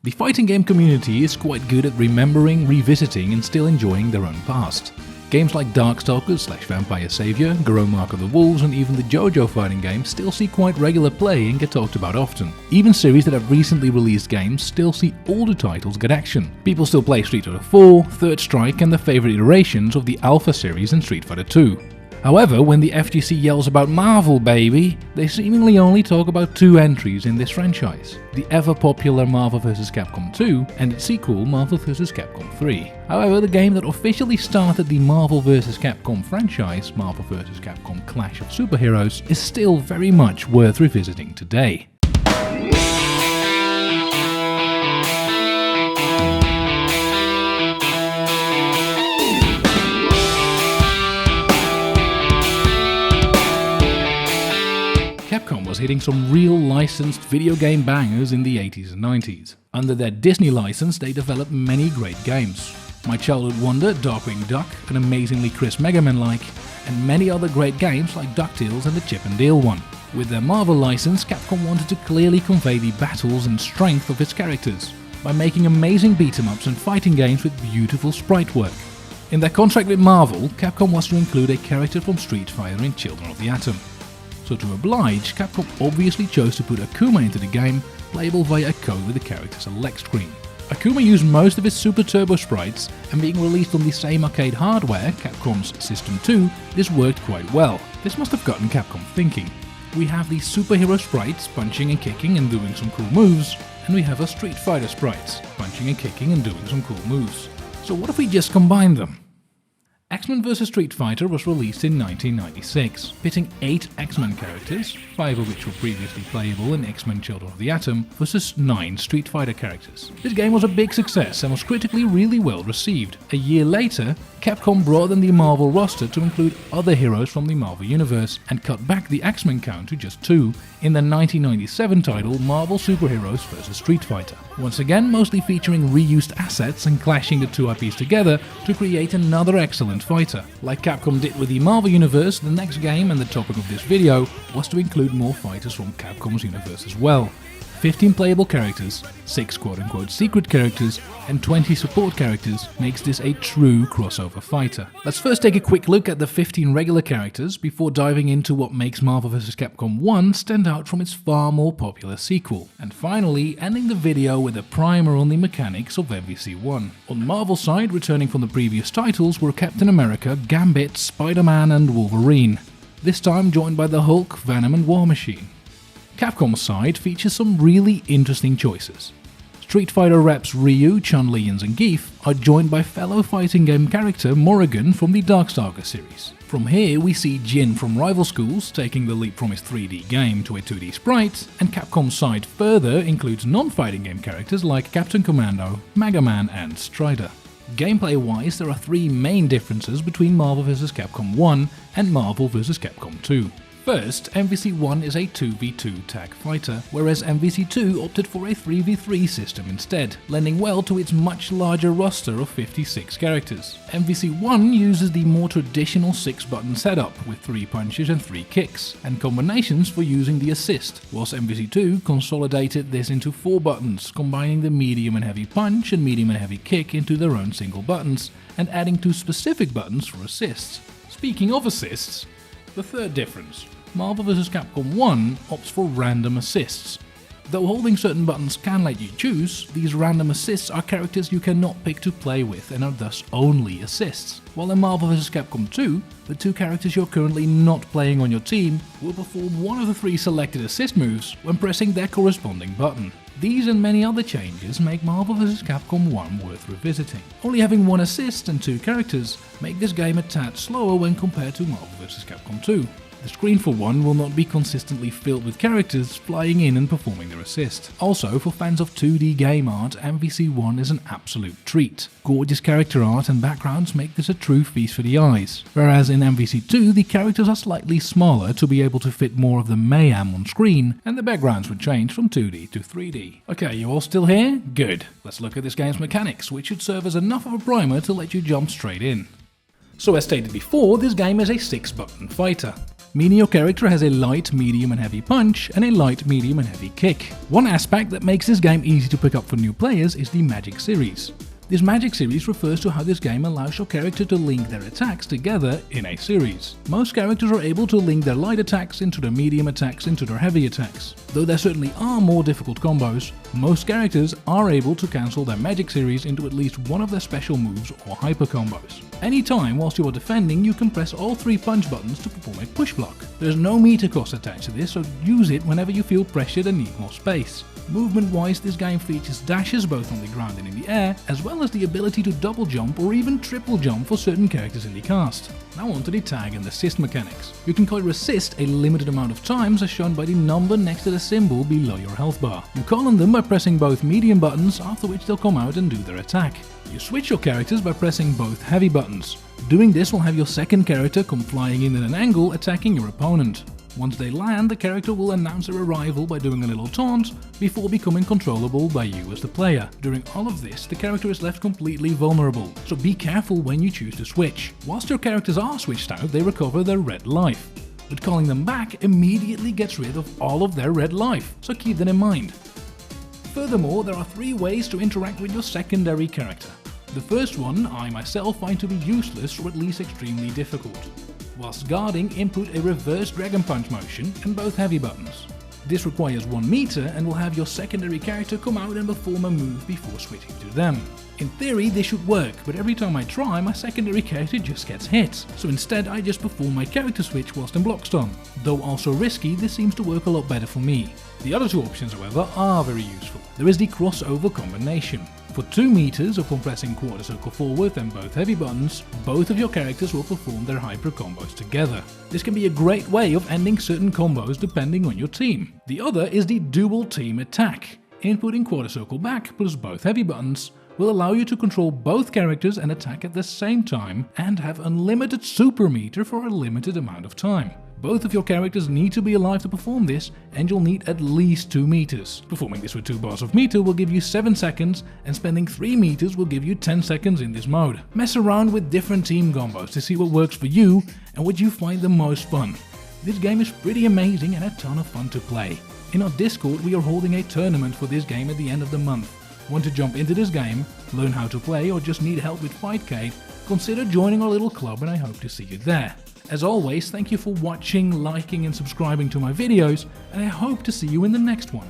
The fighting game community is quite good at remembering, revisiting and still enjoying their own past. Games like Darkstalkers/Vampire Savior, Garo Mark of the Wolves and even the JoJo fighting game still see quite regular play and get talked about often. Even series that have recently released games still see older titles get action. People still play Street Fighter 4, Third Strike and the favourite iterations of the Alpha series and Street Fighter 2. However, when the FGC yells about Marvel baby, they seemingly only talk about two entries in this franchise, the ever-popular Marvel vs. Capcom 2 and its sequel Marvel vs. Capcom 3. However, the game that officially started the Marvel vs. Capcom franchise, Marvel vs. Capcom Clash of Superheroes, is still very much worth revisiting today. Capcom was hitting some real licensed video game bangers in the 80s and 90s. Under their Disney license, they developed many great games. My Childhood Wonder, Darkwing Duck, an amazingly crisp Mega Man-like, and many other great games like DuckTales and the Chip and Dale one. With their Marvel license, Capcom wanted to clearly convey the battles and strength of its characters, by making amazing beat-em-ups and fighting games with beautiful sprite work. In their contract with Marvel, Capcom was to include a character from Street Fighter in Children of the Atom. So to oblige, Capcom obviously chose to put Akuma into the game, playable via a code with the character select screen. Akuma used most of its Super Turbo sprites, and being released on the same arcade hardware, Capcom's System 2, this worked quite well. This must have gotten Capcom thinking. We have these superhero sprites punching and kicking and doing some cool moves, and we have our Street Fighter sprites punching and kicking and doing some cool moves. So what if we just combine them? X-Men vs. Street Fighter was released in 1996, pitting 8 X-Men characters, 5 of which were previously playable in X-Men Children of the Atom, versus 9 Street Fighter characters. This game was a big success and was critically really well received. A year later, Capcom broadened the Marvel roster to include other heroes from the Marvel Universe and cut back the X-Men count to just 2 in the 1997 title Marvel Superheroes vs. Street Fighter. Once again, mostly featuring reused assets and clashing the two IPs together to create another excellent fighter. Like Capcom did with the Marvel Universe, the next game and the topic of this video was to include more fighters from Capcom's universe as well. 15 playable characters, 6 quote-unquote secret characters, and 20 support characters makes this a true crossover fighter. Let's first take a quick look at the 15 regular characters before diving into what makes Marvel vs. Capcom 1 stand out from its far more popular sequel. And finally, ending the video with a primer on the mechanics of MvC1. On Marvel's side, returning from the previous titles were Captain America, Gambit, Spider-Man and Wolverine. This time joined by the Hulk, Venom and War Machine. Capcom's side features some really interesting choices. Street Fighter reps Ryu, Chun-Li and Zangief are joined by fellow fighting game character Morrigan from the Darkstalkers series. From here we see Jin from Rival Schools taking the leap from his 3D game to a 2D sprite, and Capcom's side further includes non-fighting game characters like Captain Commando, Mega Man and Strider. Gameplay-wise, there are 3 main differences between Marvel vs. Capcom 1 and Marvel vs. Capcom 2. First, MvC1 is a 2v2 tag fighter, whereas MvC2 opted for a 3v3 system instead, lending well to its much larger roster of 56 characters. MvC1 uses the more traditional 6-button setup, with 3 punches and 3 kicks, and combinations for using the assist, whilst MvC2 consolidated this into 4 buttons, combining the medium and heavy punch and medium and heavy kick into their own single buttons, and adding 2 specific buttons for assists. Speaking of assists, the third difference. Marvel vs. Capcom 1 opts for random assists. Though holding certain buttons can let you choose, these random assists are characters you cannot pick to play with and are thus only assists. While in Marvel vs. Capcom 2, the 2 characters you're currently not playing on your team will perform one of the 3 selected assist moves when pressing their corresponding button. These and many other changes make Marvel vs. Capcom 1 worth revisiting. Only having 1 assist and 2 characters make this game a tad slower when compared to Marvel vs. Capcom 2. The screen for one will not be consistently filled with characters flying in and performing their assist. Also, for fans of 2D game art, MvC1 is an absolute treat. Gorgeous character art and backgrounds make this a true feast for the eyes, whereas in MvC2 the characters are slightly smaller to be able to fit more of the mayhem on screen, and the backgrounds would change from 2D to 3D. Okay, you all still here? Good. Let's look at this game's mechanics, which should serve as enough of a primer to let you jump straight in. So as stated before, this game is a 6-button fighter. meaning your character has a light, medium and heavy punch and a light, medium and heavy kick. One aspect that makes this game easy to pick up for new players is the magic series. This magic series refers to how this game allows your character to link their attacks together in a series. Most characters are able to link their light attacks into their medium attacks into their heavy attacks. Though there certainly are more difficult combos, most characters are able to cancel their magic series into at least one of their special moves or hyper combos. Anytime whilst you are defending, you can press all 3 punch buttons to perform a push block. There's no meter cost attached to this, so use it whenever you feel pressured and need more space. Movement-wise, this game features dashes both on the ground and in the air, as well as the ability to double jump or even triple jump for certain characters in the cast. Now on to the tag and assist mechanics. You can call your assist a limited amount of times as shown by the number next to the symbol below your health bar. You call on them by pressing both medium buttons, after which they'll come out and do their attack. You switch your characters by pressing both heavy buttons. Doing this will have your second character come flying in at an angle, attacking your opponent. Once they land, the character will announce their arrival by doing a little taunt before becoming controllable by you as the player. During all of this, the character is left completely vulnerable, so be careful when you choose to switch. Whilst your characters are switched out, they recover their red life, but calling them back immediately gets rid of all of their red life, so keep that in mind. Furthermore, there are 3 ways to interact with your secondary character. The first one I myself find to be useless or at least extremely difficult. Whilst guarding, input a reverse Dragon Punch motion and both heavy buttons. This requires 1 meter and will have your secondary character come out and perform a move before switching to them. In theory this should work, but every time I try my secondary character just gets hit, so instead I just perform my character switch whilst in block stun. Though also risky, this seems to work a lot better for me. The other 2 options however are very useful. There is the crossover combination. For 2 meters upon pressing quarter circle forward and both heavy buttons, both of your characters will perform their hyper combos together. This can be a great way of ending certain combos depending on your team. The other is the dual team attack. Inputting quarter circle back plus both heavy buttons will allow you to control both characters and attack at the same time and have unlimited super meter for a limited amount of time. Both of your characters need to be alive to perform this, and you'll need at least 2 meters. Performing this with 2 bars of meter will give you 7 seconds, and spending 3 meters will give you 10 seconds in this mode. Mess around with different team combos to see what works for you and what you find the most fun. This game is pretty amazing and a ton of fun to play. In our Discord we are holding a tournament for this game at the end of the month. Want to jump into this game, learn how to play, or just need help with Fightcade? Consider joining our little club and I hope to see you there. As always, thank you for watching, liking and subscribing to my videos, and I hope to see you in the next one.